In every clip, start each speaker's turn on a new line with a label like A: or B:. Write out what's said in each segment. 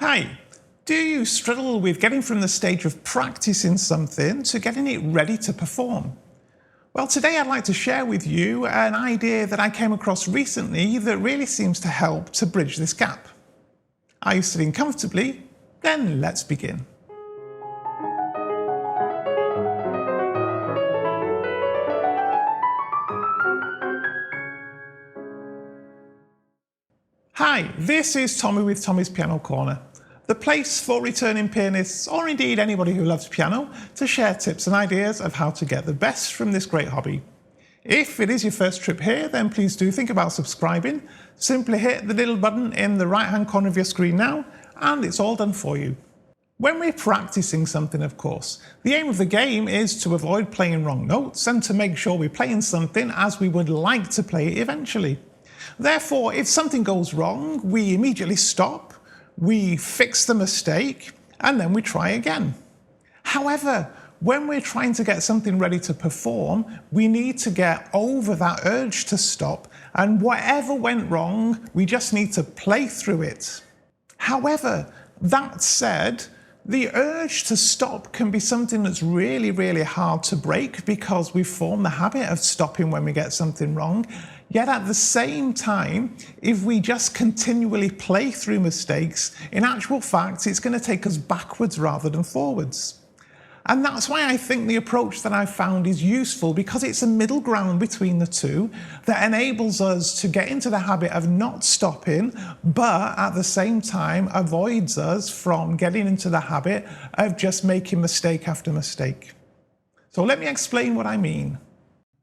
A: Hi, do you struggle with getting from the stage of practicing something to getting it ready to perform? Well, today I'd like to share with you an idea that I came across recently that really seems to help to bridge this gap. Are you sitting comfortably? Then let's begin. Hi, this is Tommy with Tommy's Piano Corner, the place for returning pianists, or indeed anybody who loves piano, to share tips and ideas of how to get the best from this great hobby. If it is your first trip here, then please do think about subscribing. Simply hit the little button in the right-hand corner of your screen now, and it's all done for you. When we're practicing something, of course, the aim of the game is to avoid playing wrong notes and to make sure we're playing something as we would like to play it eventually. Therefore, if something goes wrong, we immediately stop, we fix the mistake, and then we try again. However, when we're trying to get something ready to perform, we need to get over that urge to stop, and whatever went wrong, we just need to play through it. However, that said, the urge to stop can be something that's really hard to break because we've formed the habit of stopping when we get something wrong. Yet at the same time, if we just continually play through mistakes, in actual fact, it's going to take us backwards rather than forwards. And that's why I think the approach that I've found is useful, because it's a middle ground between the two that enables us to get into the habit of not stopping, but at the same time avoids us from getting into the habit of just making mistake after mistake. So let me explain what I mean.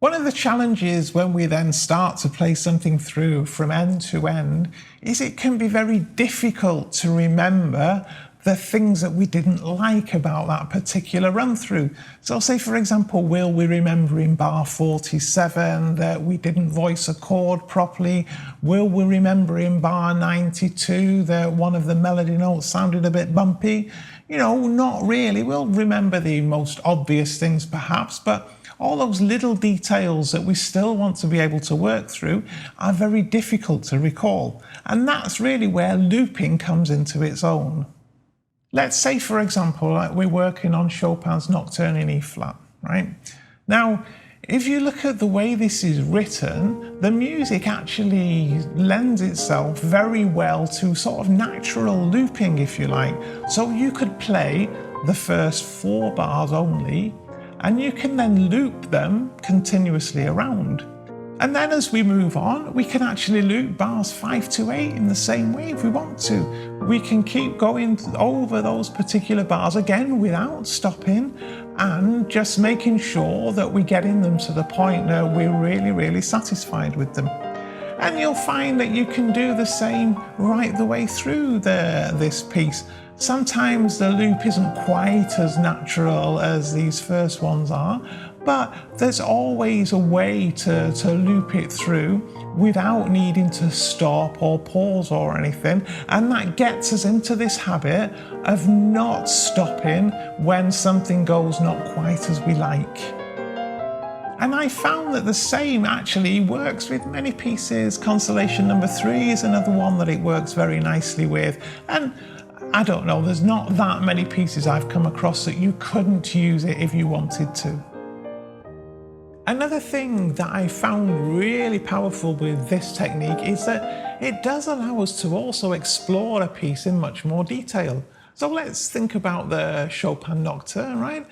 A: One of the challenges when we then start to play something through from end to end is it can be very difficult to remember the things that we didn't like about that particular run through. So say, for example, will we remember in bar 47 that we didn't voice a chord properly? Will we remember in bar 92 that one of the melody notes sounded a bit bumpy? You know, not really. We'll remember the most obvious things perhaps, but all those little details that we still want to be able to work through are very difficult to recall. And that's really where looping comes into its own. Let's say, for example, like we're working on Chopin's Nocturne in E flat, right? Now, if you look at the way this is written, the music actually lends itself very well to sort of natural looping, if you like. So you could play the first 4 bars only, and you can then loop them continuously around. And then as we move on, we can actually loop bars 5 to 8 in the same way if we want to. We can keep going over those particular bars again without stopping and just making sure that we're getting them to the point that we're really satisfied with them. And you'll find that you can do the same right the way through this piece. Sometimes the loop isn't quite as natural as these first ones are, but there's always a way to loop it through without needing to stop or pause or anything. And that gets us into this habit of not stopping when something goes not quite as we like. And I found that the same actually works with many pieces. Constellation number 3 is another one that it works very nicely with. And I don't know, there's not that many pieces I've come across that you couldn't use it if you wanted to. Another thing that I found really powerful with this technique is that it does allow us to also explore a piece in much more detail. So let's think about the Chopin Nocturne, right?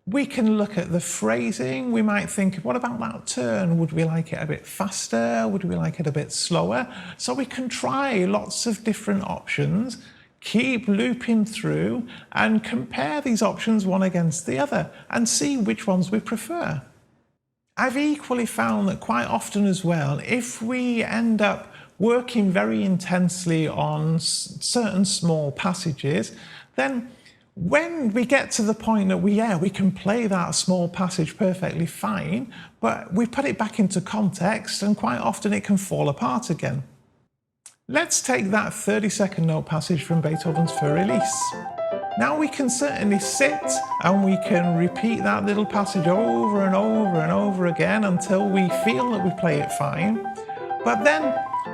A: We can look at the phrasing. We might think, what about that turn? Would we like it a bit faster? Would we like it a bit slower? So we can try lots of different options, keep looping through and compare these options one against the other and see which ones we prefer. I've equally found that quite often as well, if we end up working very intensely on certain small passages, then when we get to the point that we can play that small passage perfectly fine, but we put it back into context and quite often it can fall apart again. Let's take that 30-second note passage from Beethoven's Für Elise. Now we can certainly sit and we can repeat that little passage over and over and over again until we feel that we play it fine. But then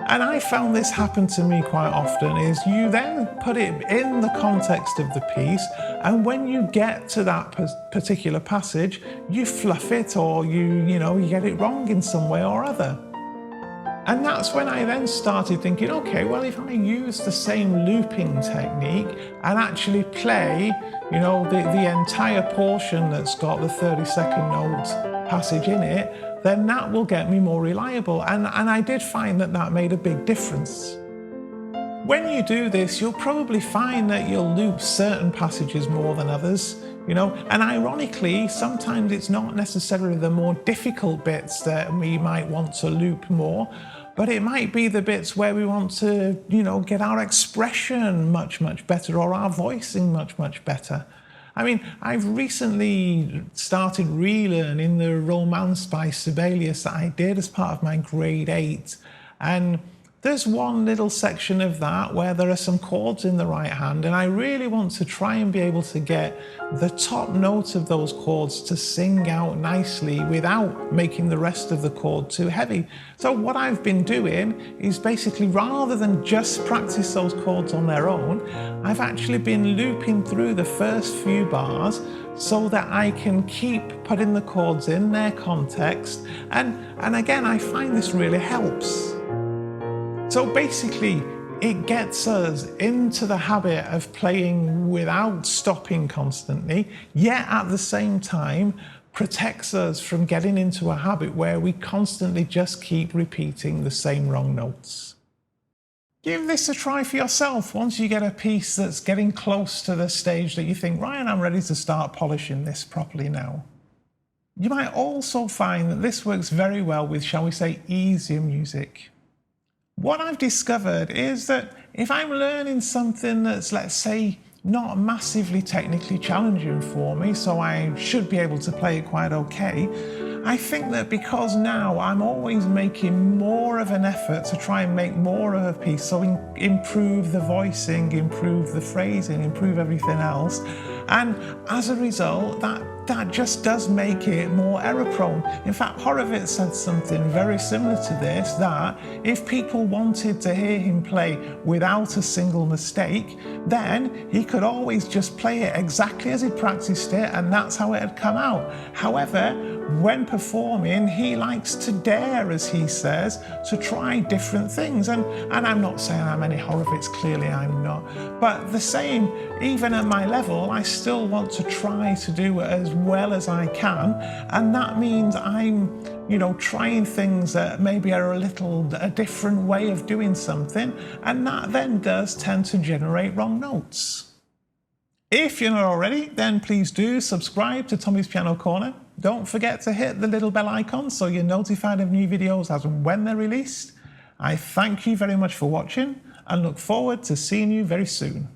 A: And I found this happen to me quite often, is you then put it in the context of the piece, and when you get to that particular passage, you fluff it, or you get it wrong in some way or other. And that's when I then started thinking, okay, well, if I use the same looping technique and actually play, the entire portion that's got the 30-second note passage in it, then that will get me more reliable. And I did find that that made a big difference. When you do this, you'll probably find that you'll loop certain passages more than others, and ironically, sometimes it's not necessarily the more difficult bits that we might want to loop more, but it might be the bits where we want to, get our expression much, much better, or our voicing much, much better. I mean, I've recently started relearning the Romance by Sibelius that I did as part of my grade 8. And there's one little section of that where there are some chords in the right hand, and I really want to try and be able to get the top note of those chords to sing out nicely without making the rest of the chord too heavy. So what I've been doing is basically, rather than just practice those chords on their own, I've actually been looping through the first few bars so that I can keep putting the chords in their context. And again, I find this really helps. So basically, it gets us into the habit of playing without stopping constantly, yet at the same time protects us from getting into a habit where we constantly just keep repeating the same wrong notes. Give this a try for yourself once you get a piece that's getting close to the stage that you think, Ryan, I'm ready to start polishing this properly now. You might also find that this works very well with, shall we say, easier music. What I've discovered is that if I'm learning something that's, let's say, not massively technically challenging for me, so I should be able to play it quite okay, I think that because now I'm always making more of an effort to try and make more of a piece, so improve the voicing, improve the phrasing, improve everything else, and as a result, that just does make it more error prone. In fact, Horowitz said something very similar to this, that if people wanted to hear him play without a single mistake, then he could always just play it exactly as he'd practiced it, and that's how it had come out. However, when performing, he likes to dare, as he says, to try different things. And I'm not saying I'm any Horowitz, clearly I'm not. But the same, even at my level, I still want to try to do it as well as I can. And that means I'm, trying things that maybe are a different way of doing something. And that then does tend to generate wrong notes. If you're not already, then please do subscribe to Tommy's Piano Corner. Don't forget to hit the little bell icon so you're notified of new videos as and when they're released. I thank you very much for watching and look forward to seeing you very soon.